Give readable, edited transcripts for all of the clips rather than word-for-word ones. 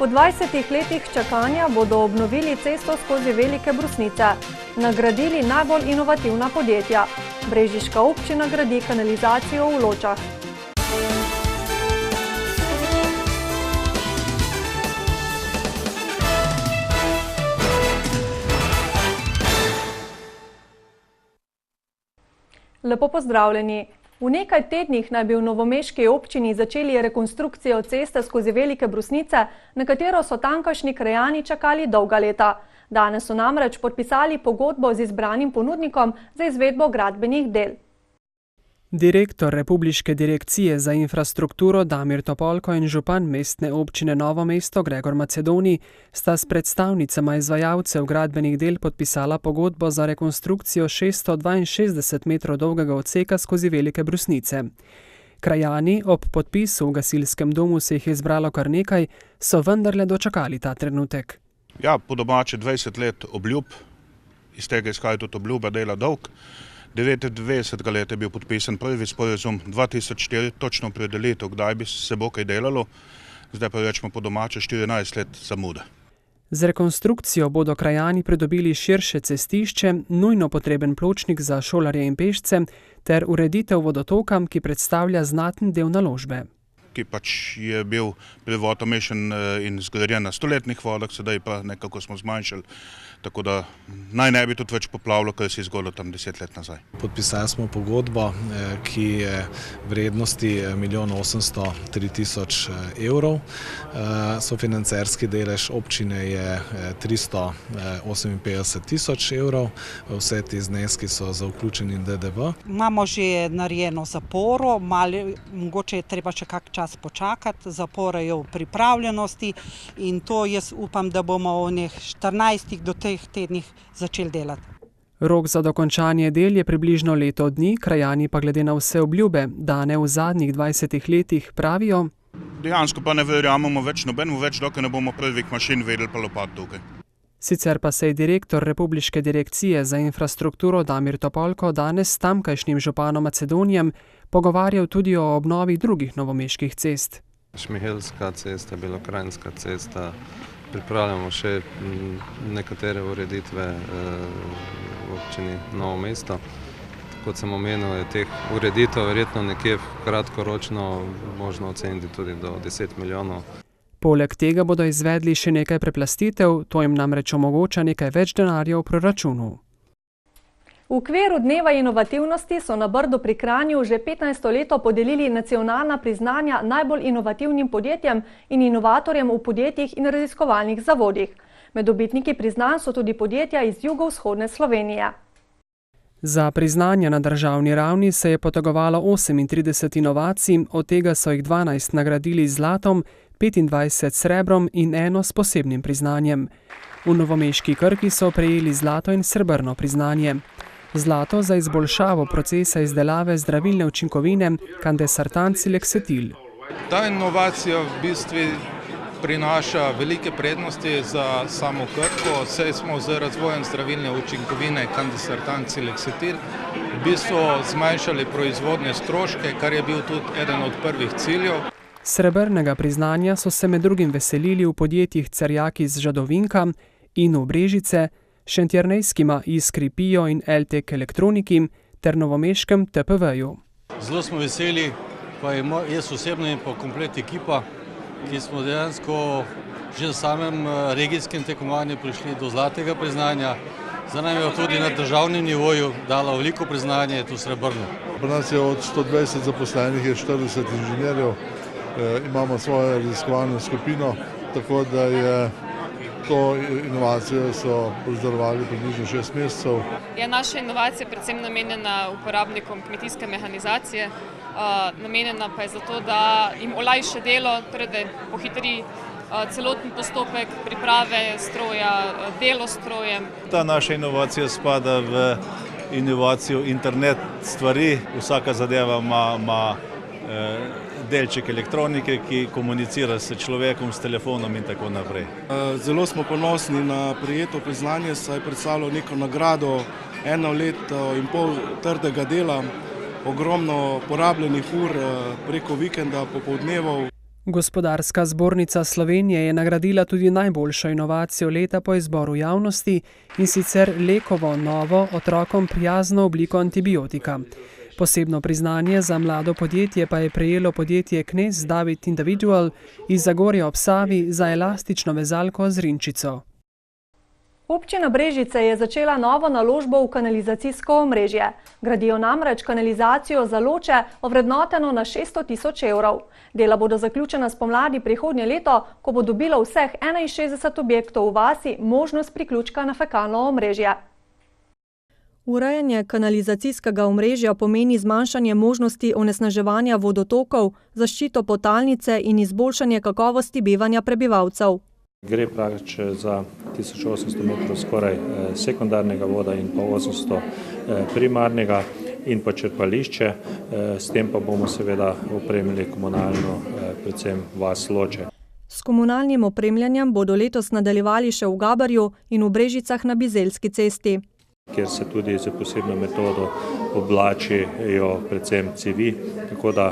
20 letih čakanja bodo obnovili cesto skozi Velike Brusnice. Nagradili najbolj inovativna podjetja. Brežiška občina gradi kanalizacijo v Ločah. Lepo pozdravljeni. V nekaj tednih naj bi v novomeški občini začeli rekonstrukcijo ceste skozi Velike Brusnice, na katero so tamkajšnji krajani čakali dolga leta. Danes so namreč podpisali pogodbo z izbranim ponudnikom za izvedbo gradbenih del. Direktor Republiške direkcije za infrastrukturo Damir Topolko in župan mestne občine Novo mesto Gregor Macedoni sta s predstavnicama izvajalcev gradbenih del podpisala pogodbo za rekonstrukcijo 662 metrov dolgega odseka skozi Velike Brusnice. Krajani, ob podpisu v gasilskem domu se jih je zbralo kar nekaj, so vendarle dočakali ta trenutek. Ja, po domače 20 let obljub, iz tega izhaja tudi obljuba dela dolg. 99. leta je bil podpisan prvi sporazum, 2004 točno opredelitev, kdaj bi se bo kaj delalo, zdaj pa rečemo po domače 14 let zamude. Z rekonstrukcijo bodo krajani pridobili širše cestišče, nujno potreben pločnik za šolarje in pešce ter ureditev vodotoka, ki predstavlja znaten del naložbe. Ki pač je bil prvotno mešan in zgrajen na 100-letnih vodah, sedaj pa nekako smo zmanjšali, tako da naj ne bi tudi več poplavilo, kar se je zgodilo tam 10 let nazaj. Podpisali smo pogodbo, ki je vrednosti 1 803 000 evrov. Sofinancerski delež občine je 358 000 evrov, vse ti zneski so za vključeni DDV. Imamo že narejeno zaporo, mogoče je treba še kak čas počakati, zapora je v pripravljenosti in to jaz upam, da bomo v 14 do teh tednih začeli delati. Rok za dokončanje del je približno leto dni, krajani pa glede na vse obljube, dane v zadnjih 20 letih, pravijo: Dejansko pa ne verjamemo več nobenemu več, dokaj ne bomo prvih mašin vedeli pa lopat tukaj. Sicer pa se je direktor Republiške direkcije za infrastrukturo Damir Topolko danes s tamkajšnjim županom Macedonijem pogovarjal tudi o obnovi drugih novomeških cest. Šmihelska cesta, Belokranjska cesta, pripravljamo še nekatere ureditve v občini Novo mesto. Kot sem omenil, je teh ureditev verjetno nekje kratkoročno možno oceniti tudi do 10 milijonov. Poleg tega bodo izvedli še nekaj preplastitev, to jim namreč omogoča nekaj več denarja v proračunu. V okviru Dneva inovativnosti so na Brdu pri Kranju že 15. leto podelili nacionalna priznanja najbolj inovativnim podjetjem in inovatorjem v podjetjih in raziskovalnih zavodih. Med dobitniki priznanj so tudi podjetja iz jugovzhodne Slovenije. Za priznanja na državni ravni se je potegovalo 38 inovacij, od tega so jih 12 nagradili z zlatom, 25 srebrom in eno s posebnim priznanjem. V novomeški Krki so prejeli zlato in srebrno priznanje. Zlato za izboljšavo procesa izdelave zdravilne učinkovine Candesartanci Lexetil. Ta inovacija v bistvu prinaša velike prednosti za samo Krko, saj smo z razvojem zdravilne učinkovine Candesartanci Lexetil v bistvu zmanjšali proizvodne stroške, kar je bil tudi eden od prvih ciljev. Srebrnega priznanja so se med drugim veselili v podjetjih Cerjak iz Žadovinka, Inu Brežice, šentjernejskima Iskri Pio in LTK Elektroniki ter novomeškem TPV-ju. Zelo smo veseli, pa jaz osebno in pa komplet ekipa, ki smo dejansko že v samem regijskem tekmovanju prišli do zlatega priznanja. Za nami je tudi na državnem nivoju dala veliko priznanje, to srebrno. Pri nas je od 120 zaposlenih je 40 inženirjev, imamo svojo raziskovalno skupino, tako da je to inovacijo so pozdravljali približno 6 mesecev. Naša inovacija predvsem namenjena uporabnikom kmetijske mehanizacije, namenjena pa je zato, da jim olajša delo, torej da pohitri celoten postopek priprave stroja, delo s strojem. Ta naša inovacija spada v inovacijo internet stvari, vsaka zadeva ima delček elektronike, ki komunicira s človekom, s telefonom in tako naprej. Zelo smo ponosni na prejeto priznanje, saj predstavlja neko nagrado 1 leto in pol trdega dela, ogromno porabljenih ur preko vikenda, popoldnevov. Gospodarska zbornica Slovenije je nagradila tudi najboljšo inovacijo leta po izboru javnosti, in sicer Lekovo novo, otrokom prijazno obliko antibiotika. Posebno priznanje za mlado podjetje pa je prejelo podjetje Knez David Individual iz Zagorja ob Savi za elastično vezalko z rinčico. Občina Brežice je začela novo naložbo v kanalizacijsko omrežje. Gradijo namreč kanalizacijo za Loče, ovrednoteno na 600 tisoč evrov. Dela bodo zaključena spomladi prihodnje leto, ko bo dobilo vseh 61 objektov v vasi možnost priključka na fekalno omrežje. Urejanje kanalizacijskega omrežja pomeni zmanjšanje možnosti onesnaževanja vodotokov, zaščito podtalnice in izboljšanje kakovosti bivanja prebivalcev. Gre pravič za 1800 metrov skoraj sekundarnega voda in pa 800 primarnega in pa črpališče, s tem pa bomo seveda opremili komunalno, predvsem vas Loče. S komunalnim opremljanjem bodo letos nadaljevali še v Gabarju in v Brežicah na Bizeljski cesti. Kjer se tudi za posebno metodo oblačijo predvsem cevi, tako da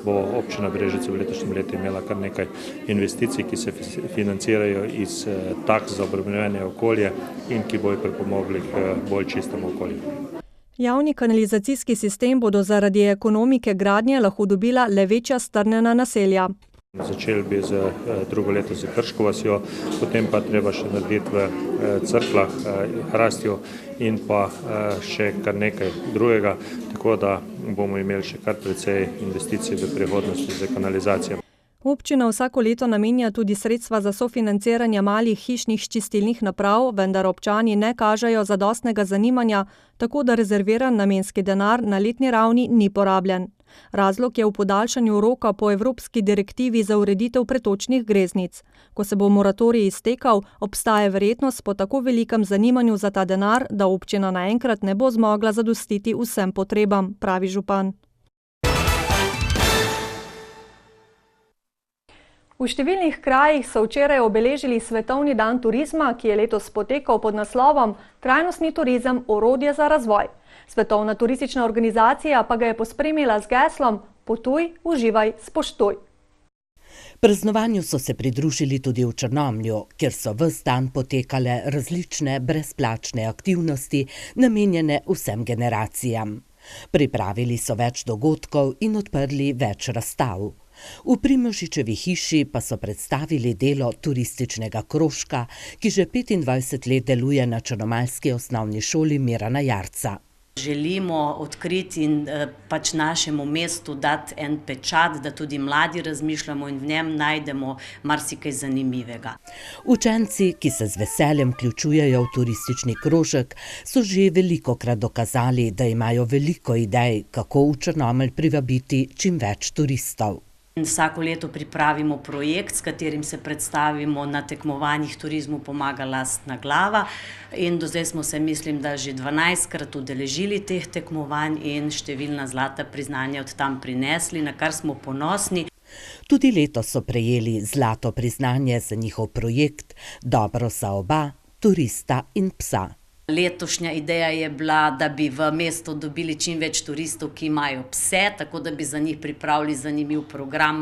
bo občina Brežice v letošnjem letu imela kar nekaj investicij, ki se financirajo iz taks za obremenjevanje okolja in ki bojo pripomogli k bolj čistemu okolju. Javni kanalizacijski sistem bodo zaradi ekonomike gradnje lahko dobila le večja strnjena naselja. Začeli bi z drugo leto z Krško vasjo, potem pa treba še narediti v Cerklah, Hrastju in pa še kar nekaj drugega, tako da bomo imeli še kar precej investicij v prihodnosti za kanalizacijo. Občina vsako leto namenja tudi sredstva za sofinanciranje malih hišnih čistilnih naprav, vendar občani ne kažejo zadostnega zanimanja, tako da rezerviran namenski denar na letni ravni ni porabljen. Razlog je v podaljšanju roka po evropski direktivi za ureditev pretočnih greznic. Ko se bo moratorij iztekal, obstaja verjetnost po tako velikem zanimanju za ta denar, da občina naenkrat ne bo zmogla zadostiti vsem potrebam, pravi župan. V številnih krajih so včeraj obeležili Svetovni dan turizma, ki je letos potekal pod naslovom Trajnostni turizem – orodje za razvoj. Svetovna turistična organizacija pa ga je pospremila z geslom Potuj, uživaj, spoštuj. Praznovanju so se pridružili tudi v Črnomlju, kjer so ves dan potekale različne brezplačne aktivnosti, namenjene vsem generacijam. Pripravili so več dogodkov in odprli več razstav. V Primožičevi hiši pa so predstavili delo turističnega krožka, ki že 25 let deluje na črnomaljski osnovni šoli Mirana Jarca. Želimo odkriti in pač našemu mestu dati en pečat, da tudi mladi razmišljamo in v njem najdemo marsikaj zanimivega. Učenci, ki se z veseljem vključujejo v turistični krožek, so že velikokrat dokazali, da imajo veliko idej, kako v Črnomelj privabiti čim več turistov. Vsako leto pripravimo projekt, s katerim se predstavimo na tekmovanjih Turizmu pomaga lastna glava in do zdaj smo se, mislim, da že 12krat udeležili teh tekmovanj in številna zlata priznanja od tam prinesli, na kar smo ponosni. Tudi letos so prejeli zlato priznanje za njihov projekt Dobro za oba, turista in psa. Letošnja ideja je bila, da bi v mesto dobili čim več turistov, ki imajo pse, tako da bi za njih pripravili zanimiv program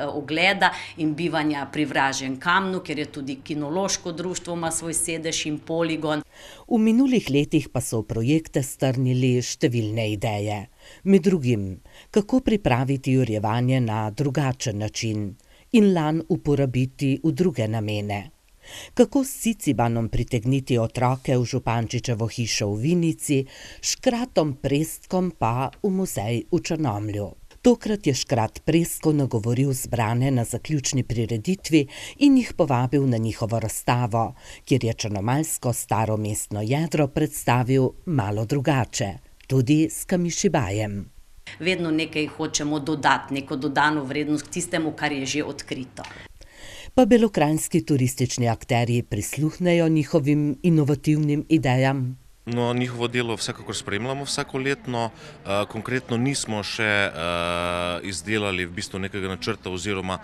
ogleda in bivanja pri Vražjem kamnu, ker je tudi kinološko društvo ima svoj sedež in poligon. V minulih letih pa so v projekte strnili številne ideje. Med drugim, kako pripraviti jurjevanje na drugačen način in lan uporabiti v druge namene. Kako s cicibanom pritegniti otroke v Župančičevo hišo v Vinici, škratom Prestkom pa v muzej v Črnomlju. Tokrat je škrat Prestko nagovoril zbrane na zaključni prireditvi in jih povabil na njihovo razstavo, kjer je črnomaljsko staro mestno jedro predstavil malo drugače, tudi s Kamišibajem. Vedno nekaj hočemo dodati, neko dodano vrednost k tistemu, kar je že odkrito. Pa belokranjski turistični akterji prisluhnejo njihovim inovativnim idejam? No, njihovo delo vsekakor spremljamo vsakoletno, konkretno nismo še izdelali v bistvu nekega načrta oziroma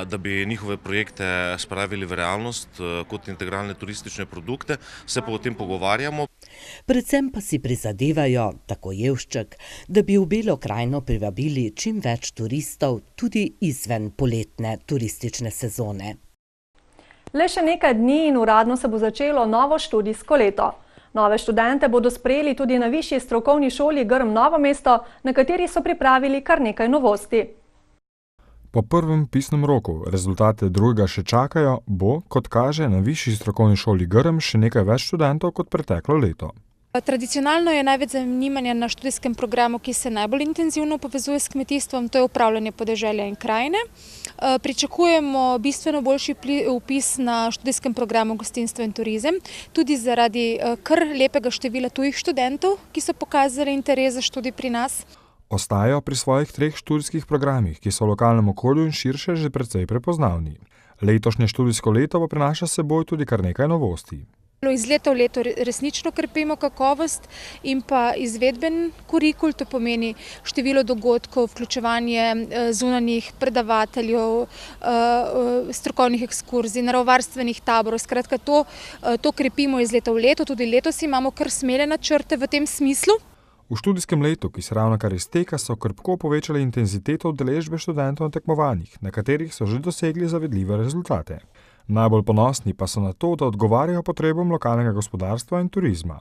da bi njihove projekte spravili v realnost kot integralne turistične produkte, se pa o tem pogovarjamo. Predvsem pa si prizadevajo, tako Jevšček, da bi v Belo krajino privabili čim več turistov tudi izven poletne turistične sezone. Le še nekaj dni in uradno se bo začelo novo študijsko leto. Nove študente bodo sprejeli tudi na Višji strokovni šoli Grm Novo mesto, na kateri so pripravili kar nekaj novosti. Po prvem pisnem roku, rezultate drugega še čakajo, bo, kot kaže, na Višji strokovni šoli Grm še nekaj več študentov kot preteklo leto. Tradicionalno je največ zanimanja na študijskem programu, ki se najbolj intenzivno povezuje s kmetijstvom, to je upravljanje podeželja in krajine. Pričakujemo bistveno boljši vpis na študijskem programu gostinstvo in turizem, tudi zaradi kar lepega števila tujih študentov, ki so pokazali interes za študij pri nas. Ostajajo pri svojih 3 študijskih programih, ki so v lokalnem okolju in širše že precej prepoznavni. Letošnje študijsko leto pa prinaša s seboj tudi kar nekaj novosti. Iz leta v leto resnično krepimo kakovost in pa izvedben kurikul, to pomeni število dogodkov, vključevanje zunanjih predavateljev, strokovnih ekskurzij, naravovarstvenih taborov. Skratka, to krepimo iz leta v leto, tudi letos imamo kar smele načrte v tem smislu. V študijskem letu, ki se ravnokar izteka, so krepko povečali intenziteto udeležbe študentov na tekmovanjih, na katerih so že dosegli zavidljive rezultate. Najbolj ponosni pa so na to, da odgovarjajo potrebam lokalnega gospodarstva in turizma.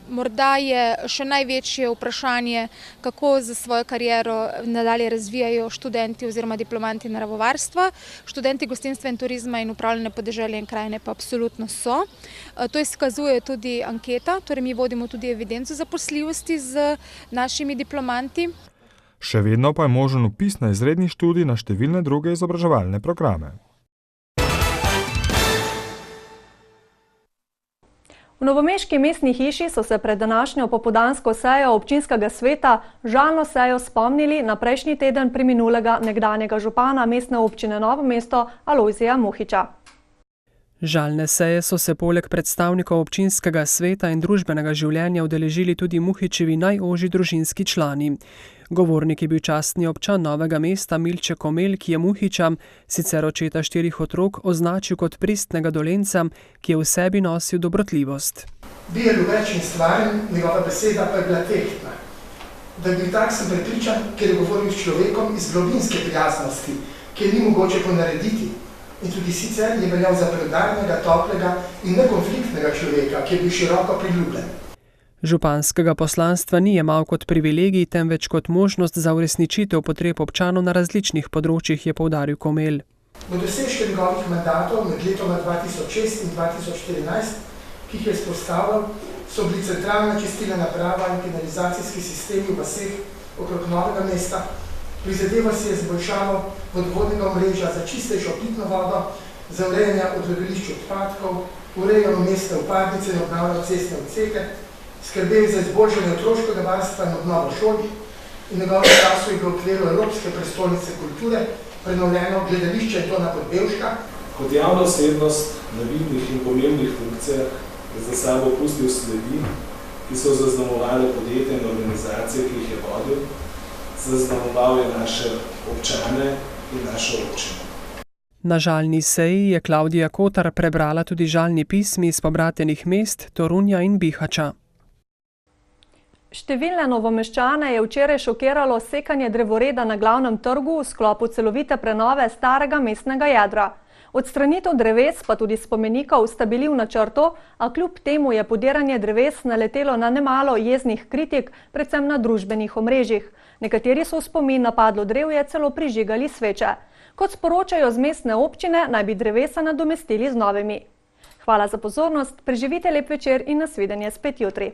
Morda je še največje vprašanje, kako za svojo kariero nadalje razvijajo študenti oziroma diplomanti naravovarstva. Študenti gostinstva in turizma in upravljanja podeželja in krajine pa absolutno so. To izkazuje tudi anketa, torej mi vodimo tudi evidenco zaposljivosti z našimi diplomanti. Še vedno pa je možen vpis na izredni študij na številne druge izobraževalne programe. V novomeški mestni hiši so se pred današnjo popoldansko sejo občinskega sveta žalno sejo spomnili na prejšnji teden preminulega nekdanjega župana mestne občine Novo mesto Alojzija Muhiča. Žalne seje so se poleg predstavnikov občinskega sveta in družbenega življenja udeležili tudi Muhičevi najožji družinski člani. Govornik je bil častni občan Novega mesta Milče Komelj, ki je Muhiča, sicer očeta 4 otrok, označil kot pristnega dolenca, ki je v sebi nosil dobrotljivost. Bil je ljubečen stvaren, njegova beseda pa je bila tehtna. Da je bil tak, sem prepričan, ker je govoril s človekom iz globinske prijaznosti, ki je ni mogoče ponarediti. In tudi sicer je veljal za preudarnega, toplega in nekonfliktnega človeka, ki je bil široko priljubljen. Županskega poslanstva ni jemal kot privilegij, temveč kot možnost za uresničitev potreb občanov na različnih področjih, je poudaril Komelj. V dosežke njegovih mandatov med letoma 2006 in 2014, ki jih je izpostavil, so bili centralna čistilna naprava in kanalizacijski sistemi v vaseh okrog Novega mesta. Prizadeva si je zboljšavo vodovodnega omrežja za čistejšo pitno vodo, za urejanje odlagališč odpadkov, urejalo mestne vpadnice in obnavljal cestne odseke, skrbel za izboljšanje otroškega varstva in obnovo šol in njegovem času je bilo v okviru Evropske prestolnice kulture prenovljeno gledališče in to na Podbevška. Kot javna osebnost na vidnih in pomembnih funkcijah je za sabo pustil sledi, ki so zaznamovali podjetja in organizacije, ki jih je vodil, zaznamoval je naše občane in našo občino. Na žalni seji je Klavdija Kotar prebrala tudi žalni pismi iz pobratenih mest Torunja in Bihača. Številne Novomeščane je včeraj šokiralo sekanje drevoreda na glavnem trgu v sklopu celovite prenove starega mestnega jedra. Odstranitev dreves pa tudi spomenikov sta bili v načrtu, a kljub temu je podiranje dreves naletelo na nemalo jeznih kritik, predvsem na družbenih omrežjih. Nekateri so v spomin na padlo drevje celo prižigali sveče. Kot sporočajo z mestne občine, naj bi drevesa nadomestili z novimi. Hvala za pozornost, preživite lep večer in nasvidenje spet jutri.